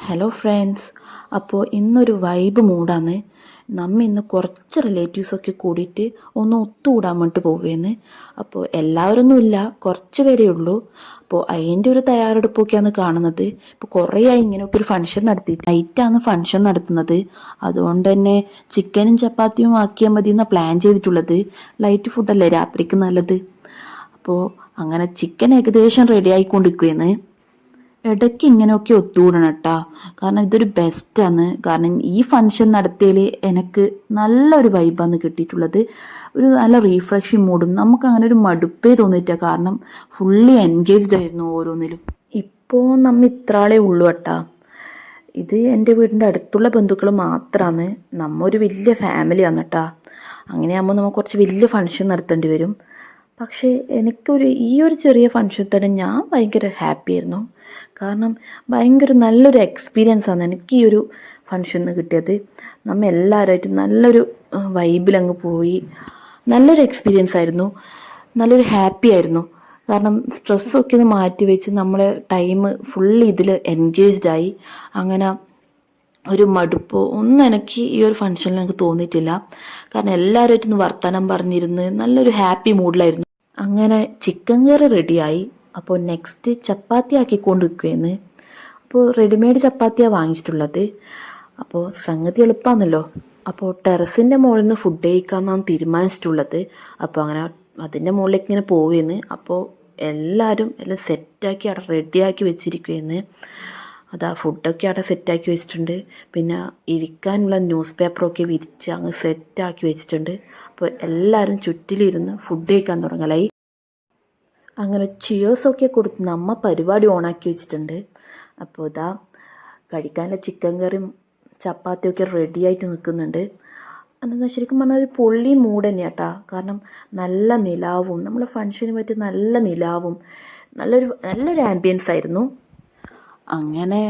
Hello friends. അപ്പോൾ ഇന്നൊരു vibe മൂടാണ്. ഇന്ന് കുറച്ച് റിലേറ്റീവ്സൊക്കെ കൂടിയിട്ട് ഒന്ന് ഒത്തുകൂടാൻ വേണ്ടിയിട്ട് പോവുകയെന്ന്. അപ്പോൾ എല്ലാവരൊന്നും ഇല്ല, കുറച്ച് പേരേ ഉള്ളൂ. അപ്പോൾ അതിൻ്റെ ഒരു തയ്യാറെടുപ്പൊക്കെയാണ് കാണുന്നത്. ഇപ്പോൾ കുറേയായി ഇങ്ങനെയൊക്കെ ഒരു ഫംഗ്ഷൻ നടത്തി, നൈറ്റാണ് ഫംഗ്ഷൻ നടത്തുന്നത്. അതുകൊണ്ട് തന്നെ ചിക്കനും ചപ്പാത്തിയും ആക്കിയാൽ മതി എന്നാണ് പ്ലാൻ ചെയ്തിട്ടുള്ളത്. ലൈറ്റ് ഫുഡല്ലേ രാത്രിക്ക് നല്ലത്. അപ്പോൾ അങ്ങനെ ചിക്കൻ ഏകദേശം റെഡി ആയിക്കൊണ്ടിരിക്കുകയെന്ന്. ഇടയ്ക്ക് ഇങ്ങനെയൊക്കെ ഒത്തുകൂടണം കേട്ടോ, കാരണം ഇതൊരു ബെസ്റ്റാണ്. കാരണം ഈ ഫംഗ്ഷൻ നടത്തിയതിൽ എനിക്ക് നല്ലൊരു വൈബാണ് കിട്ടിയിട്ടുള്ളത്. ഒരു നല്ല റീഫ്രഷിങ് മൂഡും, നമുക്ക് അങ്ങനെ ഒരു മടുപ്പേ തോന്നിയിട്ടില്ല. കാരണം ഫുള്ളി എൻഗേജ്ഡ് ആയിരുന്നു ഓരോന്നിലും. ഇപ്പോൾ ഇത്ര ആളേ ഉള്ളൂ കേട്ടോ. ഇത് എൻ്റെ വീടിൻ്റെ അടുത്തുള്ള ബന്ധുക്കൾ മാത്രമാണ്. ഒരു വലിയ ഫാമിലിയാണ് കേട്ടോ. അങ്ങനെയാകുമ്പോൾ നമുക്ക് കുറച്ച് വലിയ ഫംഗ്ഷൻ നടത്തേണ്ടി വരും. പക്ഷേ ഈ ഒരു ചെറിയ ഫംഗ്ഷൻ തന്നെ ഞാൻ ഭയങ്കര ഹാപ്പി ആയിരുന്നു. കാരണം ഭയങ്കര നല്ലൊരു എക്സ്പീരിയൻസ് ആണ് എനിക്ക് ഈ ഒരു ഫംഗ്ഷന് കിട്ടിയത്. എല്ലാവരുമായിട്ടും നല്ലൊരു വൈബിലങ്ങ് പോയി. നല്ലൊരു എക്സ്പീരിയൻസ് ആയിരുന്നു, നല്ലൊരു ഹാപ്പി ആയിരുന്നു. കാരണം സ്ട്രെസ്സൊക്കെ ഒന്ന് മാറ്റി വെച്ച് നമ്മൾ ടൈം ഫുള്ള് ഇതിൽ എൻഗേജ്ഡായി. അങ്ങനെ ഒരു മടുപ്പോ ഒന്നും എനിക്ക് ഈ ഒരു ഫംഗ്ഷനിൽ എനിക്ക് തോന്നിയിട്ടില്ല. കാരണം എല്ലാവരുമായിട്ടൊന്ന് വർത്തമാനം പറഞ്ഞിരുന്ന് നല്ലൊരു ഹാപ്പി മൂഡിലായിരുന്നു. അങ്ങനെ ചിക്കൻ കറി റെഡിയായി. അപ്പോൾ നെക്സ്റ്റ് ചപ്പാത്തി ആക്കിക്കൊണ്ട് നിൽക്കുകയെന്ന്. അപ്പോൾ റെഡിമെയ്ഡ് ചപ്പാത്തിയാണ് വാങ്ങിച്ചിട്ടുള്ളത്. അപ്പോൾ സംഗതി എളുപ്പമാണല്ലോ. അപ്പോൾ ടെറസിൻ്റെ മുകളിൽ നിന്ന് ഫുഡ് കഴിക്കാമെന്നാണ് തീരുമാനിച്ചിട്ടുള്ളത്. അപ്പോൾ അങ്ങനെ അതിൻ്റെ മുകളിലേക്ക് ഇങ്ങനെ പോവുകയെന്ന്. അപ്പോൾ എല്ലാവരും എല്ലാം സെറ്റാക്കി അവിടെ റെഡിയാക്കി വെച്ചിരിക്കുകയെന്ന്. അതാ ഫുഡൊക്കെ അവിടെ സെറ്റാക്കി വെച്ചിട്ടുണ്ട്. പിന്നെ ഇരിക്കാനുള്ള ന്യൂസ് പേപ്പറൊക്കെ വിരിച്ച് അങ്ങ് സെറ്റാക്കി വെച്ചിട്ടുണ്ട്. അപ്പോൾ എല്ലാവരും ചുറ്റിലിരുന്ന് ഫുഡ് കഴിക്കാൻ തുടങ്ങലായി. അങ്ങനെ ചിയേഴ്സൊക്കെ കൊടുത്ത് പരിപാടി ഓണാക്കി വെച്ചിട്ടുണ്ട്. അപ്പോൾ ഇതാ കഴിക്കാനുള്ള ചിക്കൻ കറിയും ചപ്പാത്തിയൊക്കെ റെഡിയായിട്ട് നിൽക്കുന്നുണ്ട്. എന്താ ശരിക്കും പറഞ്ഞാൽ ഒരു പൊള്ളി മൂഡ് തന്നെയാണ് കേട്ടോ. കാരണം നല്ല നിലാവും, നമ്മളെ ഫംഗ്ഷന് പറ്റിയ നല്ല നിലാവും, നല്ലൊരു ആംബിയൻസ് ആയിരുന്നു. അങ്ങനെ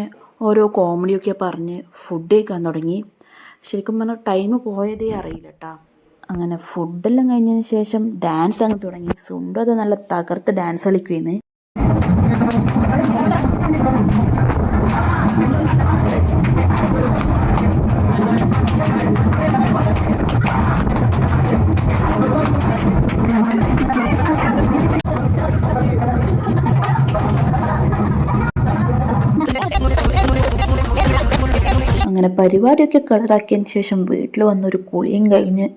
ഓരോ കോമഡിയൊക്കെ പറഞ്ഞ് ഫുഡ് കഴിക്കാൻ തുടങ്ങി. ശരിക്കും പറഞ്ഞാൽ ടൈം പോയതേ അറിയില്ല കേട്ടോ. അങ്ങനെ ഫുഡെല്ലാം കഴിഞ്ഞതിന് ശേഷം ഡാൻസ് അങ്ങ് തുടങ്ങി. സുണ്ടു അത് നല്ല തകർത്ത് ഡാൻസ് കളിക്കുകയെന്ന്. അങ്ങനെ പരിപാടിയൊക്കെ കളറാക്കിയതിന് ശേഷം വീട്ടിൽ വന്നൊരു കുളിയും കഴിഞ്ഞ്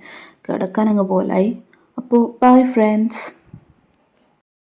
കിടക്കാനങ്ങ് പോലായി. അപ്പോൾ ബൈ ഫ്രണ്ട്സ്.